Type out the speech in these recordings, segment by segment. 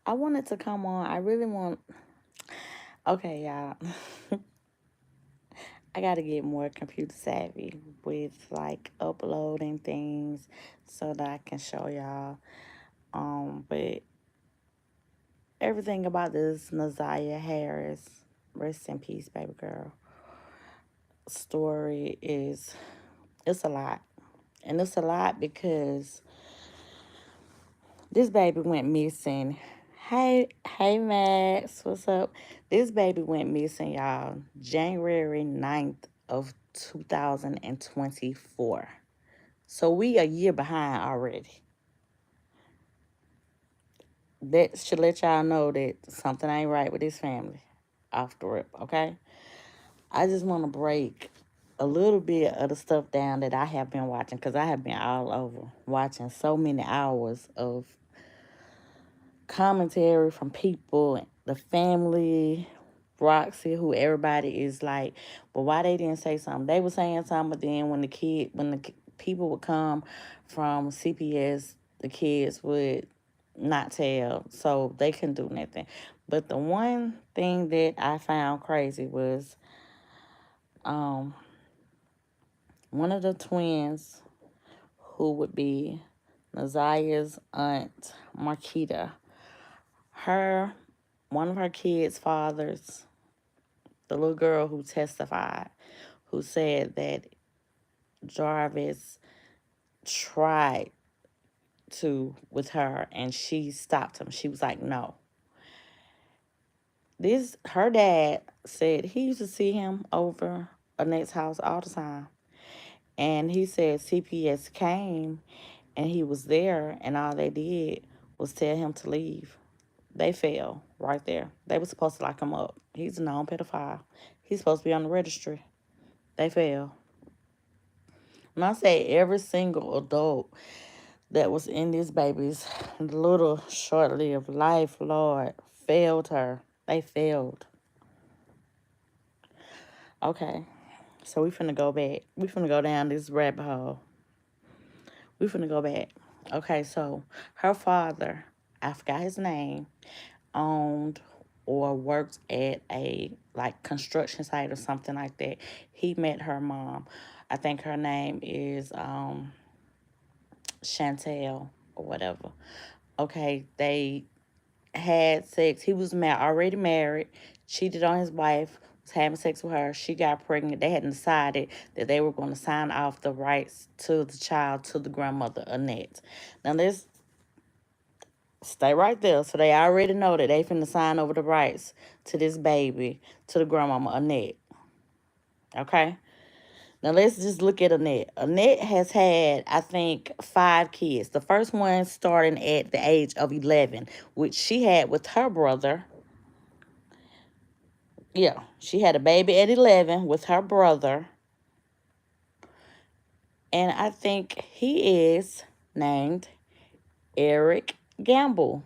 I wanted to come on. I really want. Okay, y'all. I got to get more computer savvy with like uploading things so that I can show y'all. But everything about this Naziah Harris, rest in peace, baby girl, story is it's a lot. And it's a lot because this baby went missing. Hey Max, what's up? This baby went missing, y'all, January 9th of 2024. So we a year behind already. That should let y'all know that something ain't right with this family off the rip, okay? I just want to break a little bit of the stuff down that I have been watching because I have been all over watching so many hours of commentary from people, the family, Roxy, who everybody is like, well, why they didn't say something? They were saying something, but then when people would come from CPS, the kids would not tell, so they couldn't do nothing. But the one thing that I found crazy was um, one of the twins, who would be Naziah's aunt, Marquita, her one of her kids' fathers, the little girl who testified, who said that Jarvis tried to with her and she stopped him. She was like, no. This her dad said he used to see him over Annette's house all the time. And he said CPS came and he was there and all they did was tell him to leave. They fell right there. They were supposed to lock him up. He's a known pedophile. He's supposed to be on the registry. They fell. When I say every single adult that was in this baby's little short-lived life, Lord, failed her. They failed. Okay, so we finna go back. We finna go down this rabbit hole. We finna go back. Okay, so her father, I forgot his name, owned or worked at a like construction site or something like that. He met her mom. I think her name is Chantel or whatever. Okay, they had sex. He was already married, cheated on his wife, was having sex with her. She got pregnant. They hadn't decided that they were going to sign off the rights to the child to the grandmother, Annette. Now, let's stay right there. So they already know that they finna sign over the rights to this baby to the grandmama, Annette. Okay? Now let's just look at Annette. Annette has had, I think, 5 kids. The first one starting at the age of 11, which she had with her brother. Yeah, she had a baby at 11 with her brother. And I think he is named Eric Gamble.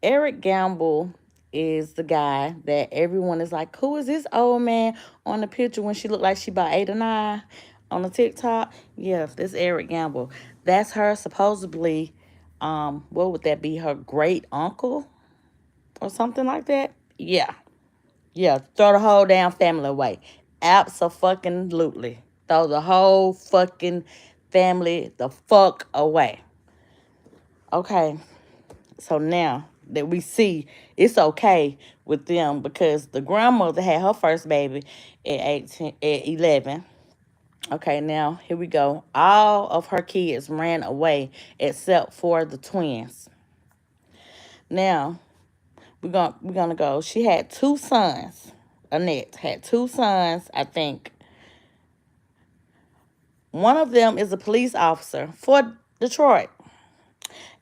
Eric Gamble is the guy that everyone is like, who is this old man on the picture when she looked like she about 8 or 9 on the TikTok? Yes, this Eric Gamble. That's her supposedly, what would that be? Her great uncle or something like that? Yeah. Yeah, throw the whole damn family away. Abso-fucking-lutely. Throw the whole fucking family the fuck away. Okay, so now that we see it's okay with them because the grandmother had her first baby at 11. Okay, now here we go. All of her kids ran away except for the twins. Now we're gonna go. She had 2 sons. Annette had 2 sons, I think. One of them is a police officer for Detroit,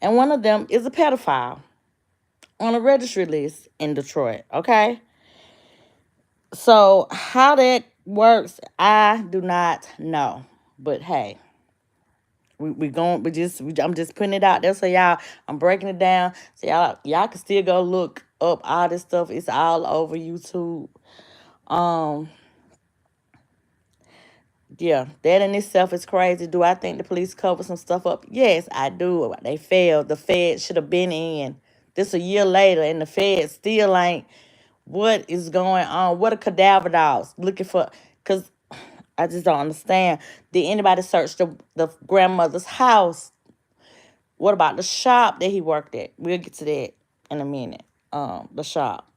and one of them is a pedophile on a registry list in Detroit. Okay, so how that works, I do not know. But hey, I'm just putting it out there so y'all. I'm breaking it down so y'all can still go look up all this stuff. It's all over YouTube. Um, Yeah, that in itself is crazy. Do I think the police covered some stuff up? Yes, I do. They failed. The Fed should have been in. This a year later, and the Fed still ain't. What is going on? What are cadaver dogs looking for? Because I just don't understand. Did anybody search the grandmother's house? What about the shop that he worked at? We'll get to that in a minute. The shop.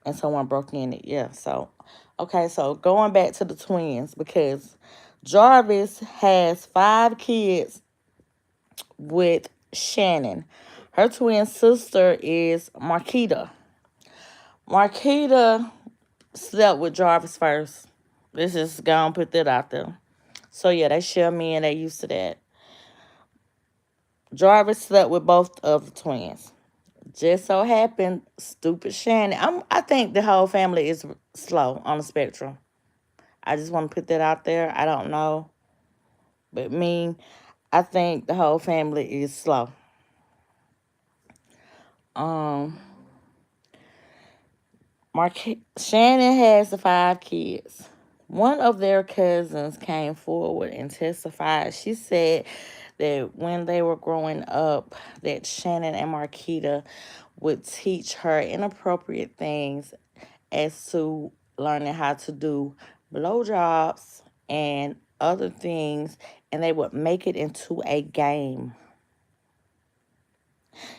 And someone broke in it. Yeah, so okay, so going back to the twins, because Jarvis has 5 kids with Shannon. Her twin sister is Marquita. Marquita slept with Jarvis first. Let's just go and put that out there. So yeah, they share me and they used to that. Jarvis slept with both of the twins. Just so happened, stupid Shannon. I think the whole family is slow on the spectrum. I just want to put that out there. I don't know, but I think the whole family is slow. Um, Shannon has the 5 kids. One of their cousins came forward and testified. She said that when they were growing up, that Shannon and Marquita would teach her inappropriate things as to learning how to do blowjobs and other things, and they would make it into a game.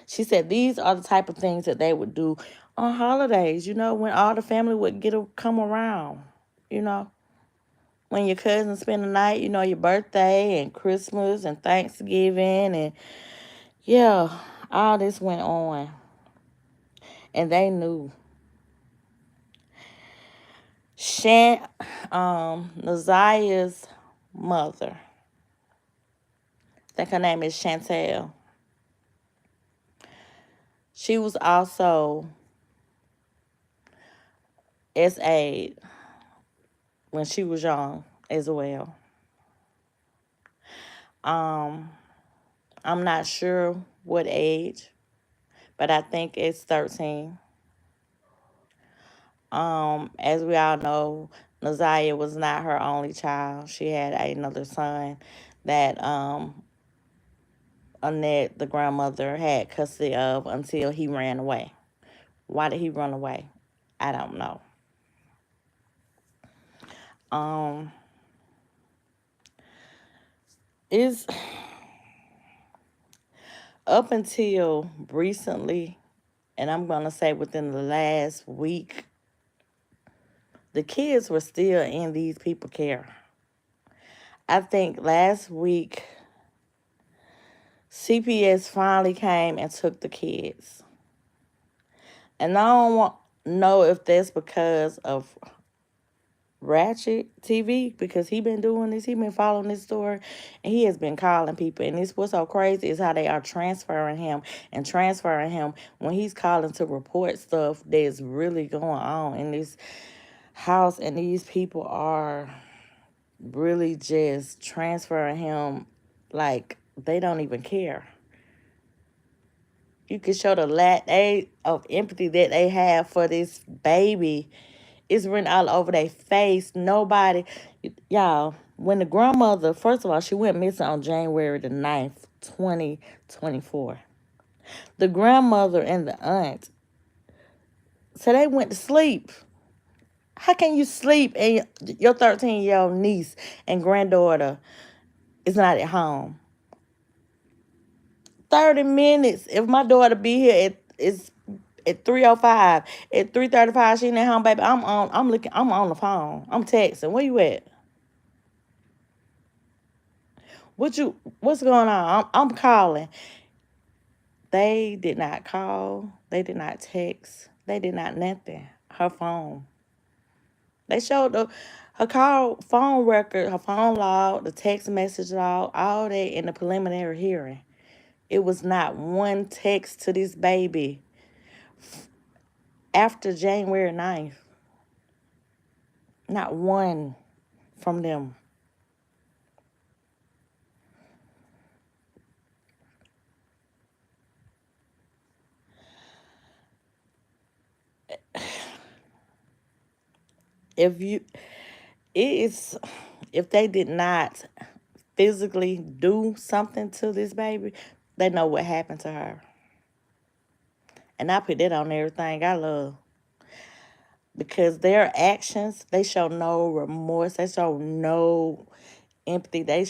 She said these are the type of things that they would do on holidays, when all the family would come around, you know. When your cousins spend the night, your birthday and Christmas and Thanksgiving and yeah, all this went on. And they knew. Nazia's mother, I think her name is Chantel. She was also SA when she was young as well. Um, I'm not sure what age, but I think it's 13. As we all know, Nazia was not her only child. She had another son that Annette, the grandmother, had custody of until he ran away. Why did he run away? I don't know. Um, is up until recently, and I'm gonna say within the last week, the kids were still in these people care. I think last week CPS finally came and took the kids. And I don't know if that's because of Ratchet TV, because he been doing this, he been following this story, and he has been calling people. And this what's so crazy is how they are transferring him when he's calling to report stuff that's really going on in this house, and these people are really just transferring him like they don't even care. You can show the lack of empathy that they have for this baby. It's written all over their face. Nobody, y'all, when the grandmother, first of all, she went missing on January the 9th, 2024. The grandmother and the aunt, so they went to sleep. How can you sleep and your 13-year-old niece and granddaughter is not at home? 30 minutes. If my daughter be here at 3:05, at 3:35, she ain't at home, baby. I'm on the phone. I'm texting. Where you at? What's going on? I'm calling. They did not call. They did not text. They did not nothing. Her phone. They showed her phone record, her phone log, the text message log, all that in the preliminary hearing. It was not one text to this baby after January 9th. Not one from them. If you it is if they did not physically do something to this baby, they know what happened to her. And I put that on everything I love. Because their actions, they show no remorse. They show no empathy. They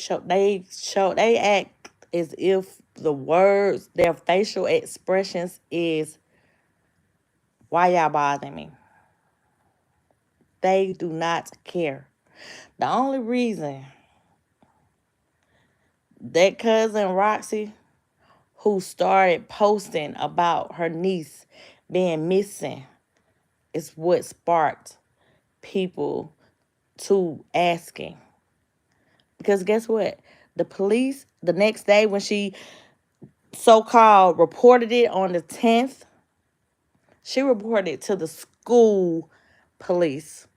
act as if the words, their facial expressions is, why y'all bothering me? They do not care. The only reason that cousin Roxy, who started posting about her niece being missing, is what sparked people to asking. Because guess what? The police, the next day when she so-called reported it on the 10th, she reported it to the school police,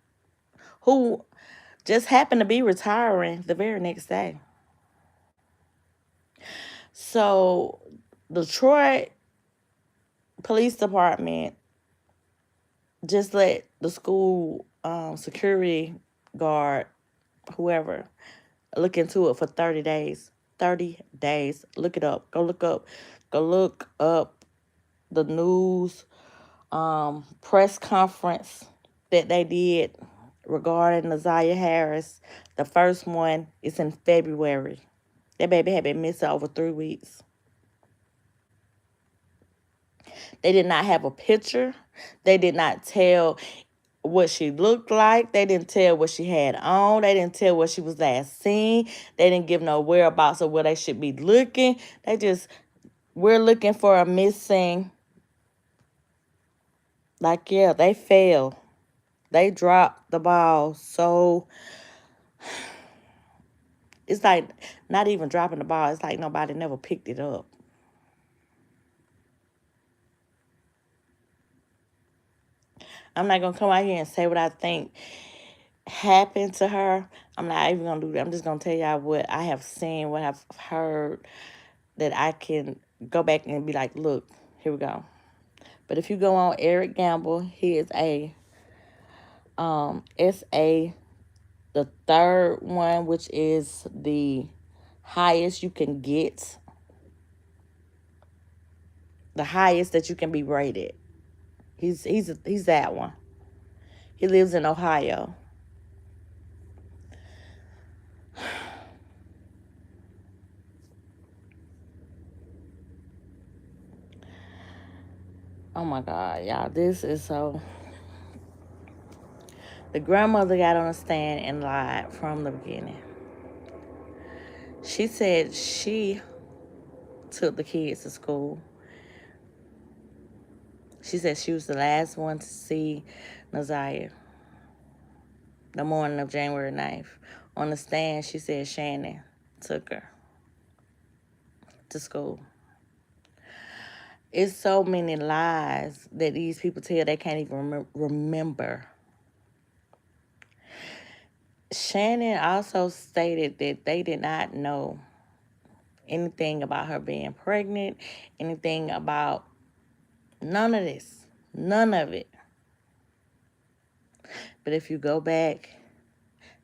who just happened to be retiring the very next day. So the Detroit Police Department just let the school security guard, whoever, look into it for 30 days. 30 days. Look it up. Go look up. Go look up the news press conference that they did regarding Nazaria Harris. The first one is in February. That baby had been missing over 3 weeks. They did not have a picture. They did not tell what she looked like. They didn't tell what she had on. They didn't tell where she was last seen. They didn't give no whereabouts of where they should be looking. They just, we're looking for a missing. Like, yeah, they failed. They dropped the ball. So it's like not even dropping the ball. It's like nobody never picked it up. I'm not going to come out here and say what I think happened to her. I'm not even going to do that. I'm just going to tell y'all what I have seen, what I've heard, that I can go back and be like, look, here we go. But if you go on Eric Gamble, he is SA, the third one, which is the highest you can get, the highest that you can be rated. He's that one. He lives in Ohio. Oh my God, y'all, this is so. The grandmother got on the stand and lied from the beginning. She said she took the kids to school. She said she was the last one to see Nazaria the morning of January 9th. On the stand, she said Shannon took her to school. It's so many lies that these people tell they can't even remember. Shannon also stated that they did not know anything about her being pregnant, anything about none of this, none of it. But if you go back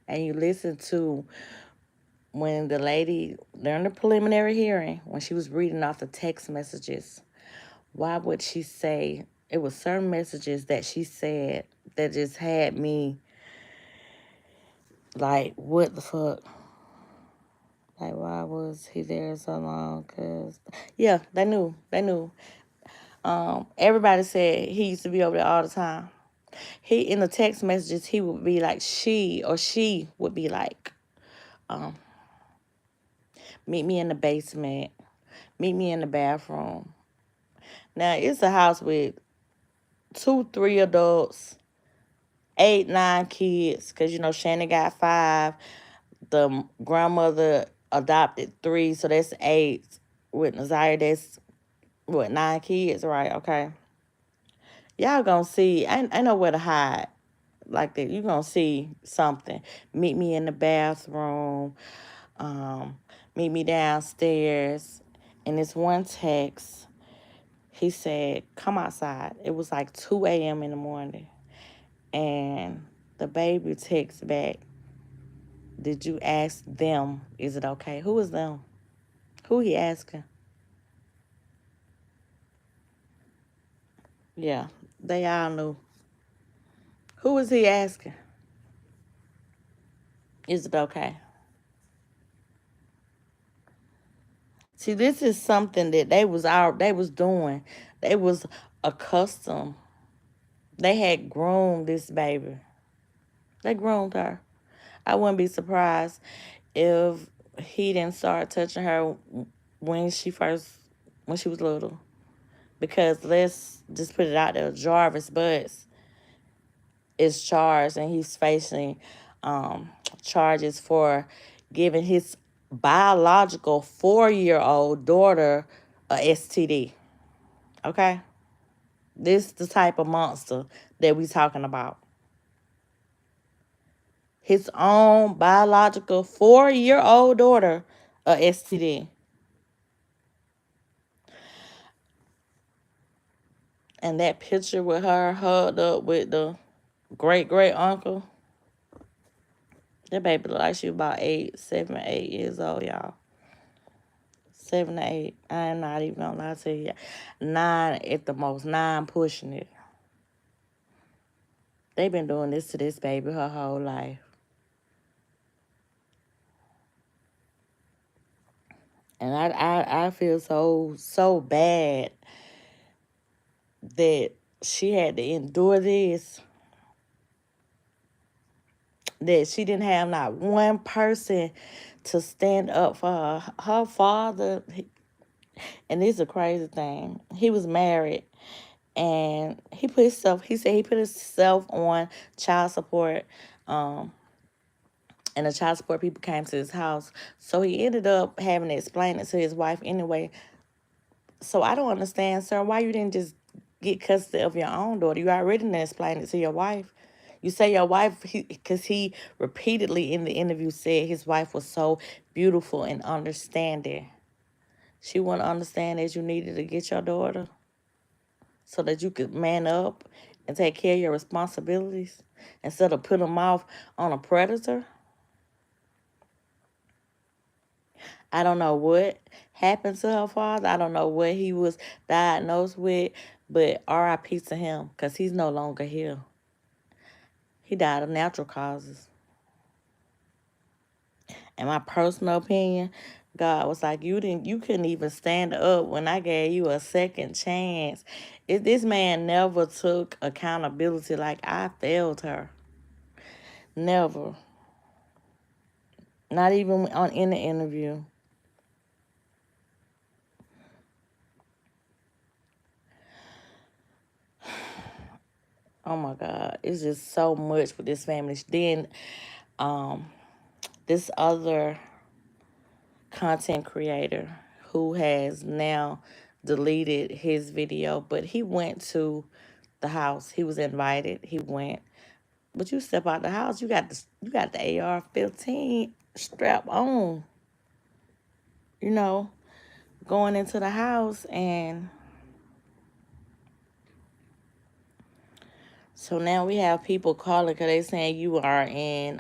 and you listen to when the lady, during the preliminary hearing, when she was reading off the text messages, why would she say, it was certain messages that she said that just had me like, what the fuck? Like, why was he there so long? Because, yeah, they knew. Everybody said he used to be over there all the time. He, in the text messages, he would be like, she would be like, meet me in the basement, meet me in the bathroom. Now, it's a house with 2, 3 adults, 8, 9 kids, because, Shannon got 5. The grandmother adopted 3, so that's 8. With Nazaria, that's, 9 kids, right? Okay. Y'all gonna see, I know where to hide like that. You gonna see something. Meet me in the bathroom. Um, Meet me downstairs. In this one text, he said, come outside. It was like 2 a.m. in the morning. And the baby texts back, did you ask them, is it okay? Who is them? Who he asking? Yeah, they all knew. Who was he asking? Is it okay? See, this is something that they was doing. They was accustomed. They had groomed this baby. They groomed her. I wouldn't be surprised if he didn't start touching her when she first when she was little. Because let's just put it out there, Jarvis Butts is charged and he's facing charges for giving his biological 4-year-old daughter a STD. Okay? This the type of monster that we talking about. His own biological 4-year-old daughter a STD. And that picture with her hugged up with the great great uncle. That baby look like she about 8 7 8 years old, y'all. 7 to 8. I am not even gonna lie to you. 9 at the most. 9 pushing it. They been doing this to this baby her whole life. And I feel so bad that she had to endure this. That she didn't have not one person to stand up for her. Her father, and this is a crazy thing. He was married and he said he put himself on child support. Um, and the child support people came to his house. So he ended up having to explain it to his wife anyway. So I don't understand, sir, why you didn't just get custody of your own daughter. You already didn't explain it to your wife. You say your wife, because he repeatedly in the interview said his wife was so beautiful and understanding. She wouldn't understand that you needed to get your daughter so that you could man up and take care of your responsibilities instead of putting them off on a predator. I don't know what happened to her father. I don't know what he was diagnosed with, but RIP to him because he's no longer here. He died of natural causes. In my personal opinion, God was like, you couldn't even stand up when I gave you a second chance. If this man never took accountability, like I failed her. Never. Not even in the interview. Oh my God. It's just so much with this family. Then um this other content creator who has now deleted his video, but he went to the house. He was invited. He went. But you step out the house, you got the AR-15 strap on. You know, going into the house, and so now we have people calling because they saying you are in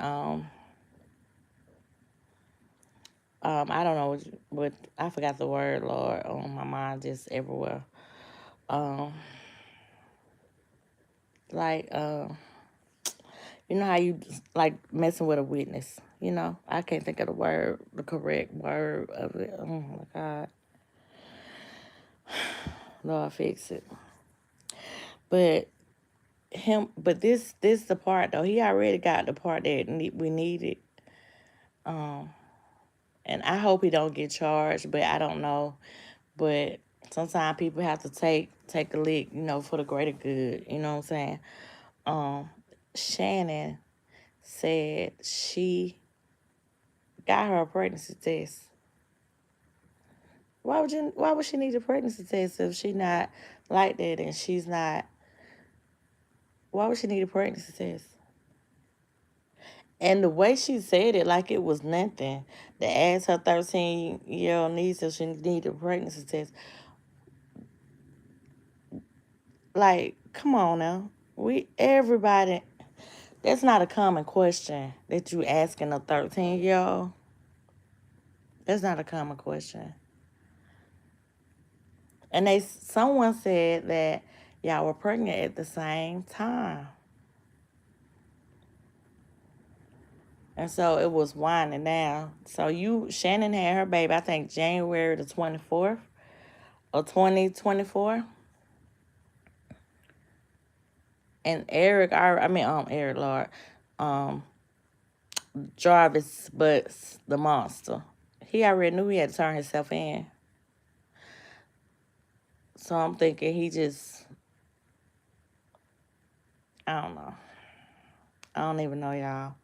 I don't know what I forgot the word, Lord. Oh, my mind just everywhere. Um like you know how you like messing with a witness. I can't think of the correct word of it. Oh my God, Lord, fix it. But this the part though. He already got the part that we needed. Um, and I hope he don't get charged, but I don't know. But sometimes people have to take a lick, for the greater good. You know what I'm saying? Um, Shannon said she got her a pregnancy test. Why would she need a pregnancy test if she not like that and she's not? Why would she need a pregnancy test? And the way she said it, like it was nothing. To ask her 13-year-old niece if she needed a pregnancy test. Like, come on now. Everybody, that's not a common question that you asking a 13-year-old. That's not a common question. And someone said that, Y'all were pregnant at the same time. And so it was winding down. So Shannon had her baby, I think January the 24th of 2024. And Eric Lord, um, Jarvis Butts, the monster. He already knew he had to turn himself in. So I'm thinking I don't know. I don't even know, y'all.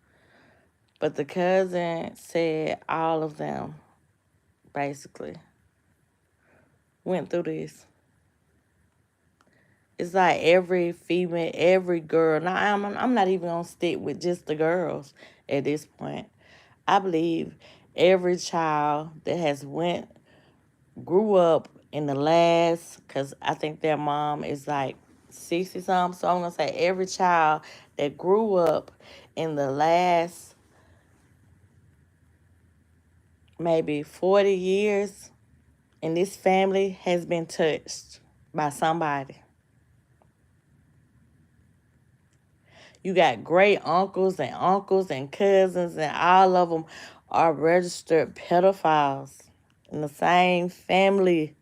But the cousin said all of them basically went through this. It's like every female, every girl. Now I'm not even gonna stick with just the girls at this point. I believe every child that has grew up in the last, cause I think their mom is like 60 something. So I'm gonna say every child that grew up in the last maybe 40 years in this family has been touched by somebody. You got great uncles and cousins, and all of them are registered pedophiles in the same family.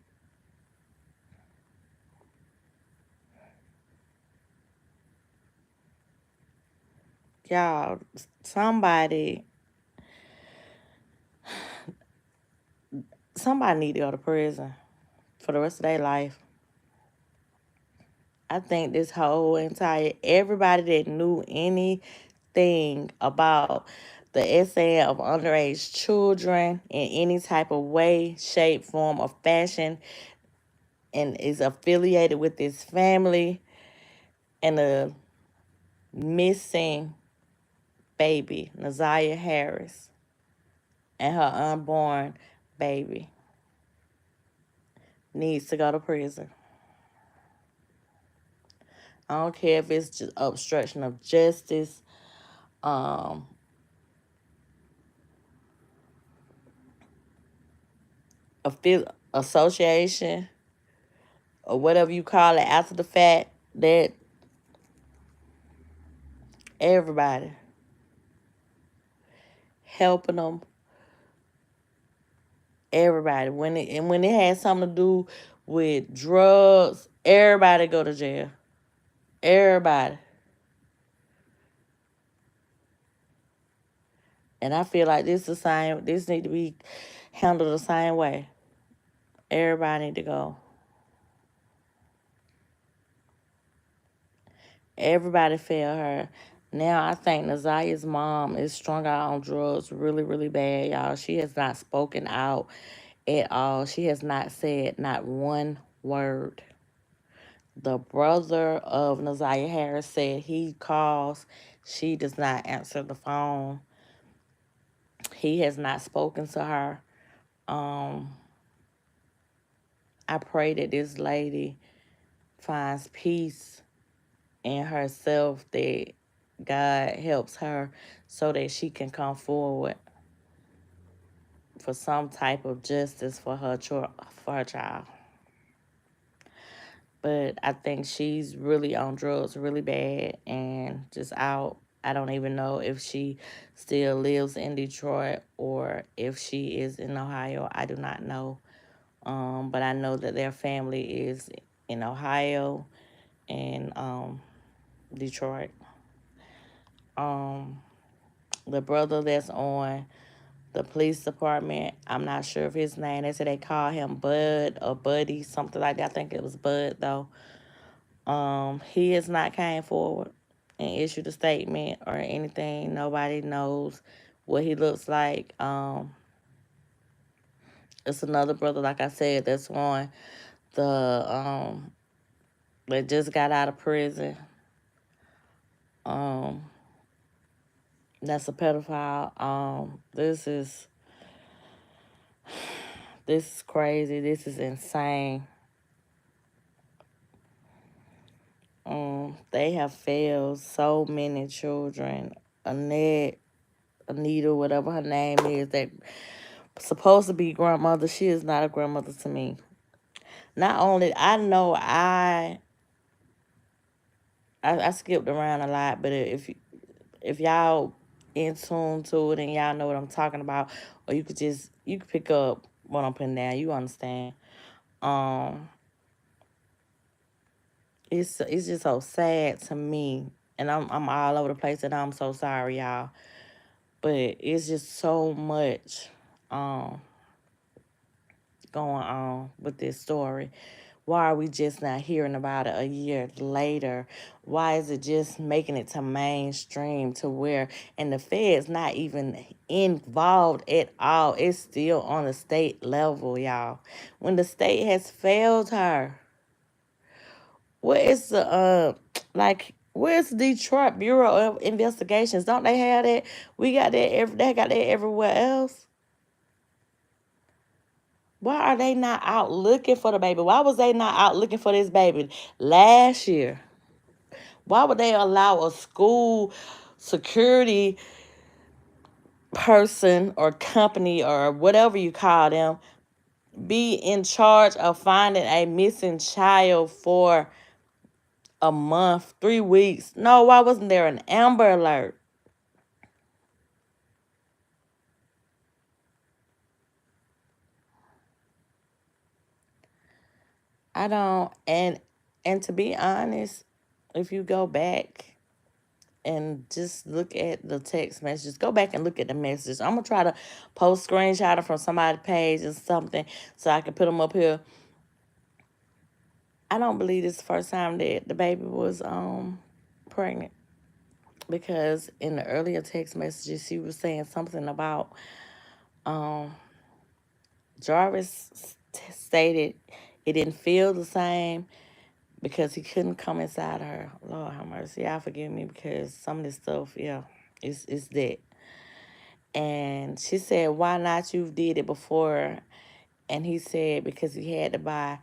Y'all, somebody, somebody need to go to prison for the rest of their life. I think this whole entire everybody that knew anything about the SA of underage children in any type of way, shape, form, or fashion, and is affiliated with this family and the missing baby, Nazaria Harris, and her unborn baby needs to go to prison. I don't care if it's just obstruction of justice, um, association, or whatever you call it after the fact, that everybody helping them, everybody. When it has something to do with drugs, everybody go to jail. Everybody. And I feel like this need to be handled the same way. Everybody need to go. Everybody failed her. Now I think Nazaya's mom is strung out on drugs really, really bad, y'all. She has not spoken out at all. She has not said not one word. The brother of Nazaria Harris said he calls. She does not answer the phone. He has not spoken to her. Um, I pray that this lady finds peace in herself, that God helps her so that she can come forward for some type of justice for her child. But I think she's really on drugs really bad and just out. I don't even know if she still lives in Detroit or if she is in Ohio. I do not know. But I know that their family is in Ohio and Detroit. Um, the brother that's on the police department, I'm not sure of his name. They said they call him Bud or Buddy, something like that. I think it was Bud though. He has not came forward and issued a statement or anything. Nobody knows what he looks like. It's another brother, like I said, that's on the that just got out of prison. Um, that's a pedophile. This is crazy. This is insane. They have failed so many children. Anita, whatever her name is, that supposed to be grandmother, she is not a grandmother to me. Not only I know I skipped around a lot, but if y'all in tune to it and y'all know what I'm talking about, or you could pick up what I'm putting down. You understand? Um, it's just so sad to me, and I'm all over the place, and I'm so sorry, y'all. But it's just so much um going on with this story. Why are we just not hearing about it a year later? Why is it just making it to mainstream to where, and the Fed's not even involved at all? It's still on the state level, y'all. When the state has failed her, what is the, where's the Detroit Bureau of Investigations? Don't they have that? We got that, they got that everywhere else. Why are they not out looking for the baby? Why was they not out looking for this baby last year? Why would they allow a school security person or company or whatever you call them be in charge of finding a missing child for a month, 3 weeks? No, why wasn't there an Amber Alert? I don't, and to be honest, if you go back and just look at the text messages. Go back and look at the messages. I'm gonna try to post screenshot it from somebody's page or something so I can put them up here. I don't believe this is the first time that the baby was pregnant, because in the earlier text messages she was saying something about um Jarvis stated it didn't feel the same because he couldn't come inside her. Lord have mercy. Y'all forgive me because some of this stuff, yeah, it's that. And she said, why not? You did it before. And he said, because he had to buy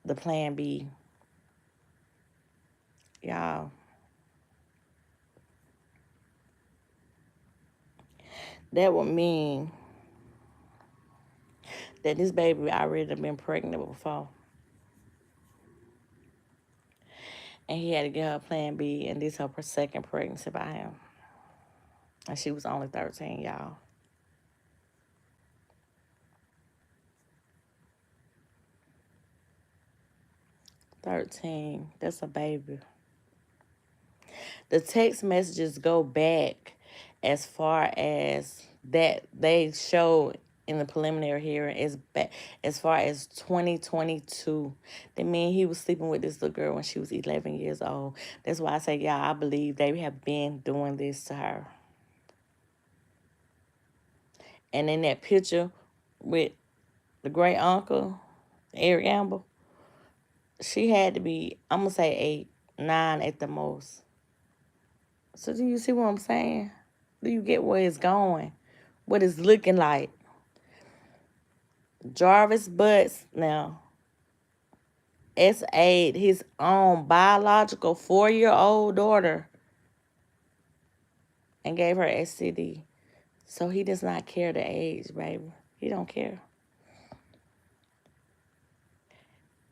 the plan B. Y'all, that would mean that this baby already been pregnant before. And he had to get her plan B, and this her second pregnancy by him. And she was only 13, y'all. 13. That's a baby. The text messages go back as far as that they showed in the preliminary hearing is back as far as 2022. That mean he was sleeping with this little girl when she was 11 years old. That's why I say, yeah, I believe they have been doing this to her. And in that picture with the great uncle, Eric Gamble, she had to be, I'm going to say 8, 9 at the most. So do you see what I'm saying? Do you get where it's going? What it's looking like? Jarvis Butts now, S8, his own biological 4-year-old daughter, and gave her STD. So he does not care the age, baby. He don't care.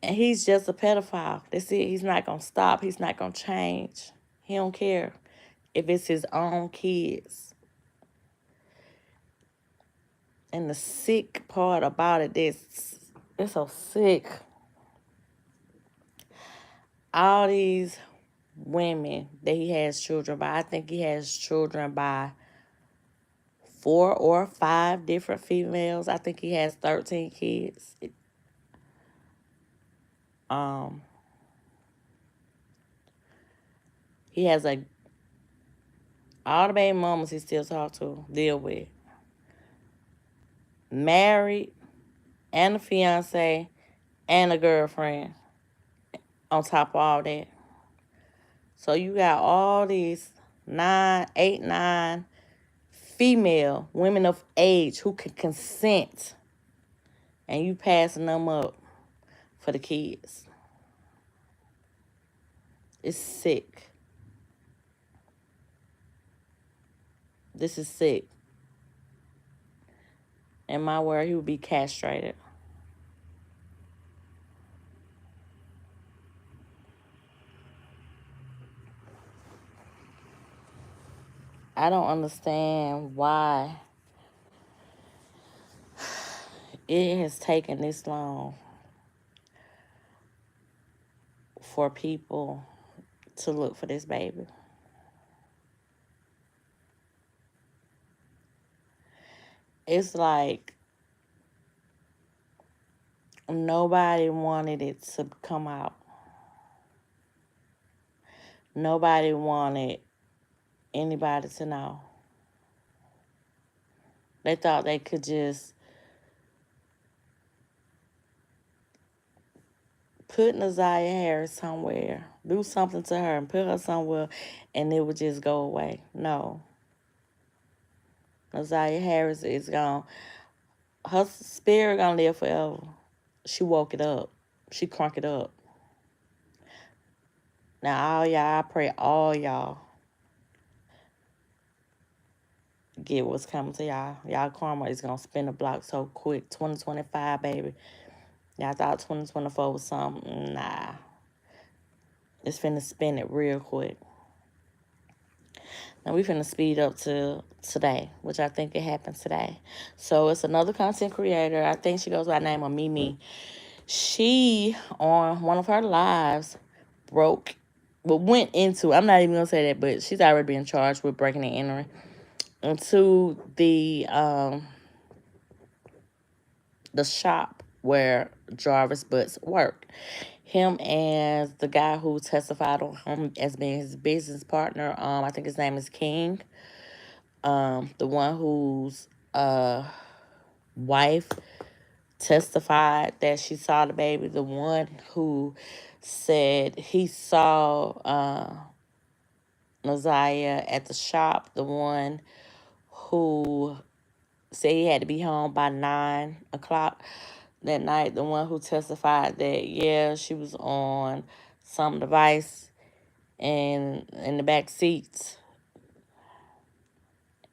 And he's just a pedophile. That's it. He's not going to stop. He's not going to change. He don't care if it's his own kids. And the sick part about it is, it's so sick. All these women that he has children by, I think he has children by 4 or 5 different females. I think he has 13 kids. Um, he has all the baby mamas he still talk to, deal with. Married, and a fiance, and a girlfriend on top of all that. So you got all these 9, 8, 9 female women of age who can consent, and you passing them up for the kids. It's sick. This is sick. In my word, he would be castrated. I don't understand why it has taken this long for people to look for this baby. It's like nobody wanted it to come out. Nobody wanted anybody to know. They thought they could just put Nazaria Harris somewhere, do something to her and put her somewhere, and it would just go away. No. Nazaria Harris is gone. Her spirit gonna live forever. She woke it up. She crunk it up. Now all y'all, I pray all y'all get what's coming to y'all. Y'all karma is gonna spin the block so quick. 2025, baby. Y'all thought 2024 was something. Nah. It's finna spin it real quick. Now we finna speed up to today, which I think it happened today. So it's another content creator. I think she goes by the name of Mimi. She, on one of her lives, went into, I'm not even gonna say that, but she's already been charged with breaking and entering into the shop where Jarvis Butts worked. Him and the guy who testified on him as being his business partner, I think his name is King. The one whose wife testified that she saw the baby, the one who said he saw Nazaria at the shop, the one who said he had to be home by 9 o'clock that night, the one who testified that, yeah, she was on some device and in the back seats.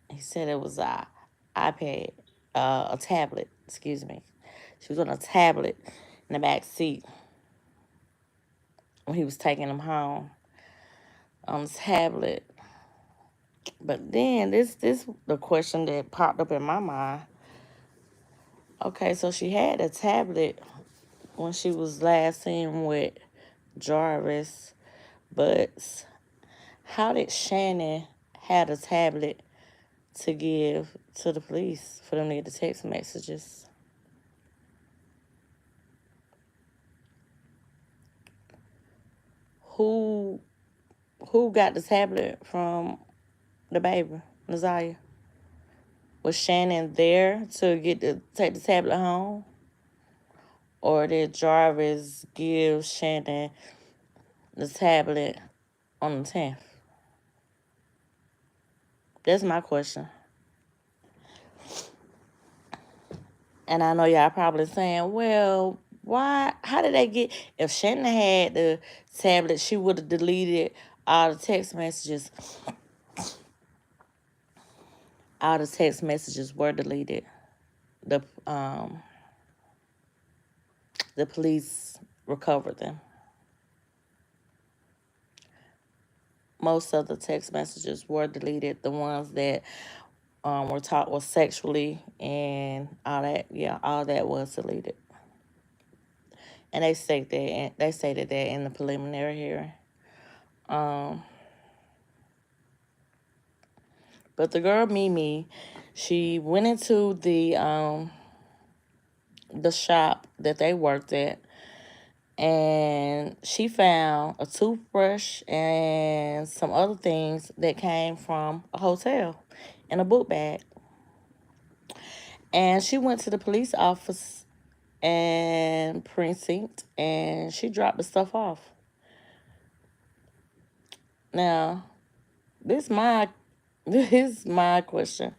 He said it was a iPad, a tablet, excuse me. She was on a tablet in the back seat when he was taking him home on his tablet. But then this the question that popped up in my mind. Okay, so she had a tablet when she was last seen with Jarvis, but how did Shannon have a tablet to give to the police for them to get the text messages? Who got the tablet from the baby, Nazaria? Was Shannon there to take the tablet home? Or did Jarvis give Shannon the tablet on the 10th? That's my question. And I know y'all probably saying, well, why? How did they get? If Shannon had the tablet, she would have deleted all the text messages. All the text messages were deleted. The police recovered them. Most of the text messages were deleted. The ones that were taught was sexually and all that. Yeah, all that was deleted. And they stated that in the preliminary hearing. But the girl Mimi, she went into the shop that they worked at, and she found a toothbrush and some other things that came from a hotel in a book bag. And she went to the police office and precinct, and she dropped the stuff off. Now, this is my question.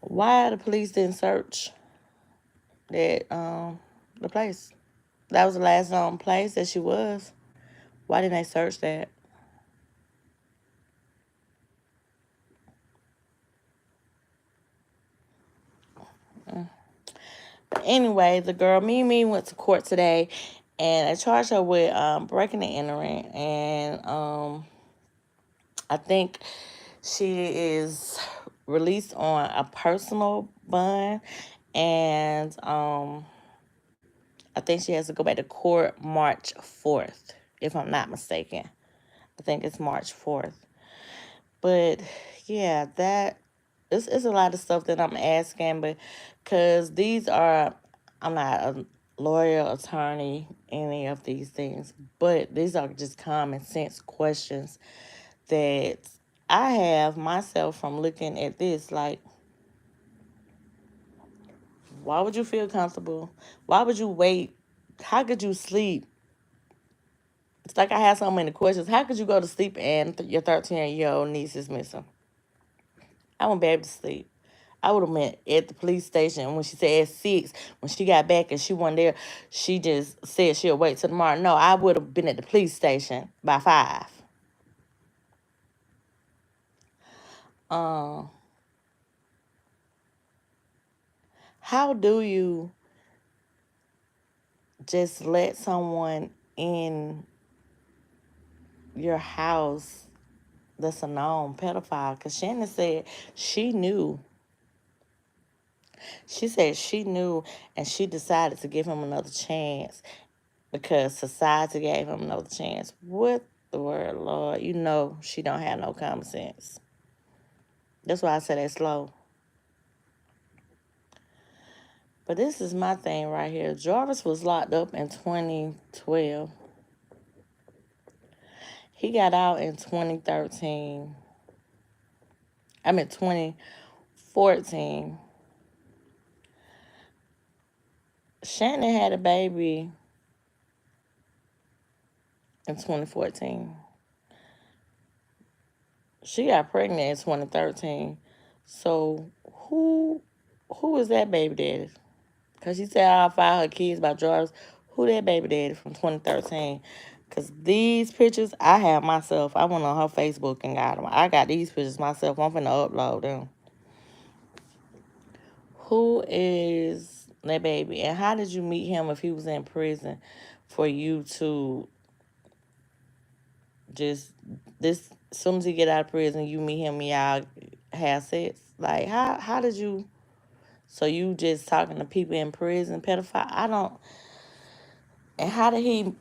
Why the police didn't search that the place? That was the last place that she was. Why didn't they search that? But anyway, the girl Mimi went to court today, and they charged her with breaking and entering, and I think She is released on a personal bond, and I think she has to go back to court March 4th, if I'm not mistaken. I think it's March 4th. But yeah, that it's a lot of stuff that I'm asking, but because these are, I'm not a lawyer, attorney, any of these things, but these are just common sense questions that I have myself from looking at this. Like, why would you feel comfortable? Why would you wait? How could you sleep? It's like I have so many questions. How could you go to sleep and your 13-year-old niece is missing? I wouldn't be able to sleep. I would have been at the police station when she said at 6. When she got back and she wasn't there, she just said she'll wait till tomorrow. No, I would have been at the police station by 5. Um, how do you just let someone in your house that's a known pedophile? Because Shannon said she knew. She said she knew, and she decided to give him another chance because society gave him another chance. What the word, Lord? You know she don't have no common sense. That's why I said that slow. But this is my thing right here. Jarvis was locked up in 2012. He got out in 2013. I mean 2014. Shannon had a baby in 2014. She got pregnant in 2013. So who is that baby daddy? Because she said all 5 of her kids by Jarvis. Who that baby daddy from 2013? Because these pictures, I have myself. I went on her Facebook and got them. I got these pictures myself. I'm finna upload them. Who is that baby? And how did you meet him if he was in prison for you to just, this, as soon as he get out of prison, you meet him and y'all have sex? Like, how did you, so you just talking to people in prison, pedophile? I don't. And how did he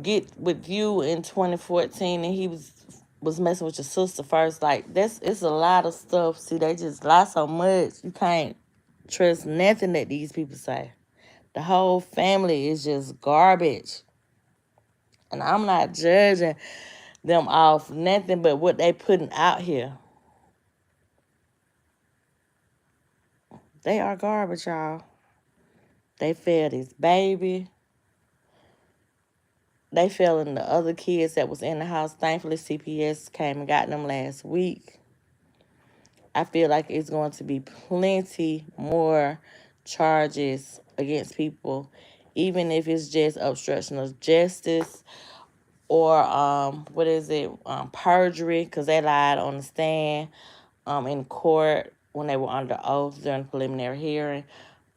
get with you in 2014 and he was messing with your sister first? Like, it's a lot of stuff. See, they just lie so much. You can't trust nothing that these people say. The whole family is just garbage. And I'm not judging them off nothing but what they putting out here. They are garbage, y'all. They failed his baby. They failing the other kids that was in the house. Thankfully, CPS came and got them last week. I feel like it's going to be plenty more charges against people, even if it's just obstruction of justice or perjury, because they lied on the stand in court when they were under oath during the preliminary hearing.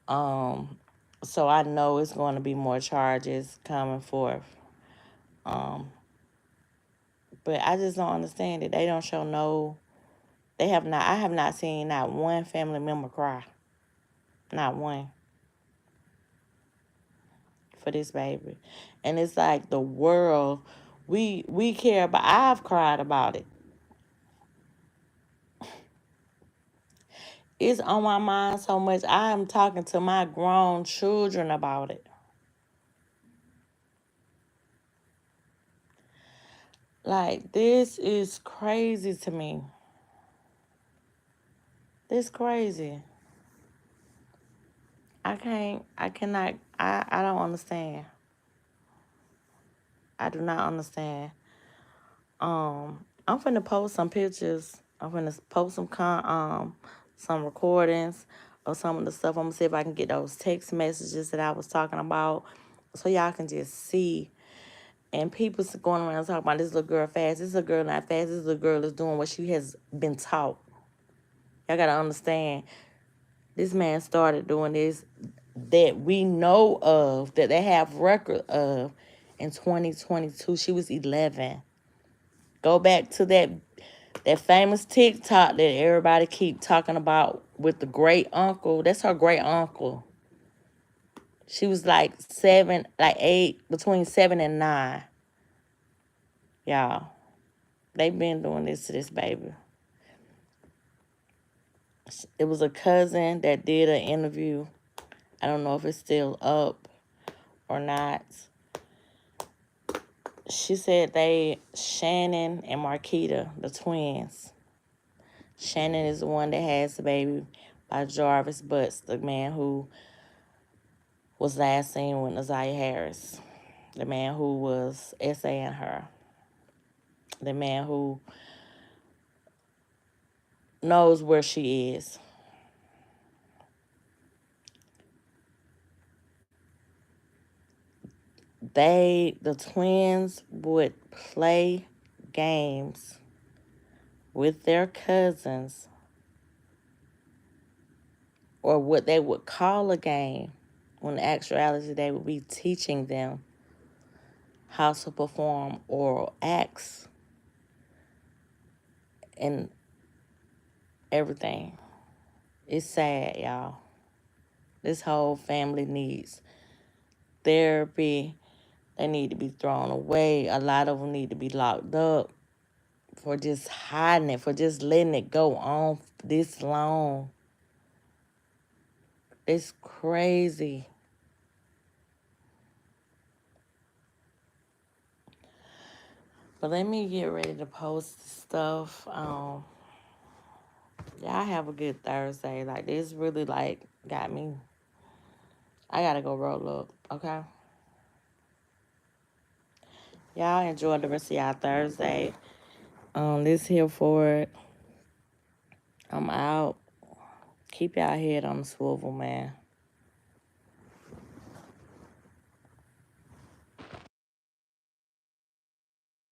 So I know it's going to be more charges coming forth. But I just don't understand it. They don't show no. They have not. I have not seen not one family member cry. Not one. For this baby. And it's like the world, we care about. I've cried about it. It's on my mind so much. I am talking to my grown children about it. Like, this is crazy to me. This crazy. I cannot, I don't understand. I do not understand. I'm finna post some pictures. I'm finna post some recordings of some of the stuff. I'm gonna see if I can get those text messages that I was talking about, so y'all can just see. And people going around talking about this little girl fast. This little girl not fast. This little girl is doing what she has been taught. Y'all gotta understand. This man started doing this that we know of, that they have record of, in 2022. She was 11. Go back to that That famous TikTok that everybody keep talking about with the great uncle, that's her great uncle. She was like 7, like 8, between 7 and 9. Y'all, they've been doing this to this baby. It was a cousin that did an interview. I don't know if it's still up or not. She said Shannon and Marquita, the twins. Shannon is the one that has the baby by Jarvis Butts, the man who was last seen with Nazaria Harris. The man who was essaying her. The man who knows where she is. The twins would play games with their cousins, or what they would call a game, when in actuality they would be teaching them how to perform oral acts and everything. It's sad, y'all. This whole family needs therapy. They need to be thrown away. A lot of them need to be locked up for just hiding it, for just letting it go on this long. It's crazy. But let me get ready to post stuff. Y'all have a good Thursday. Like, this really, like, got me. I gotta go roll up, okay? Y'all enjoy the rest of y'all Thursday. Let's here for it. I'm out. Keep y'all head on the swivel, man.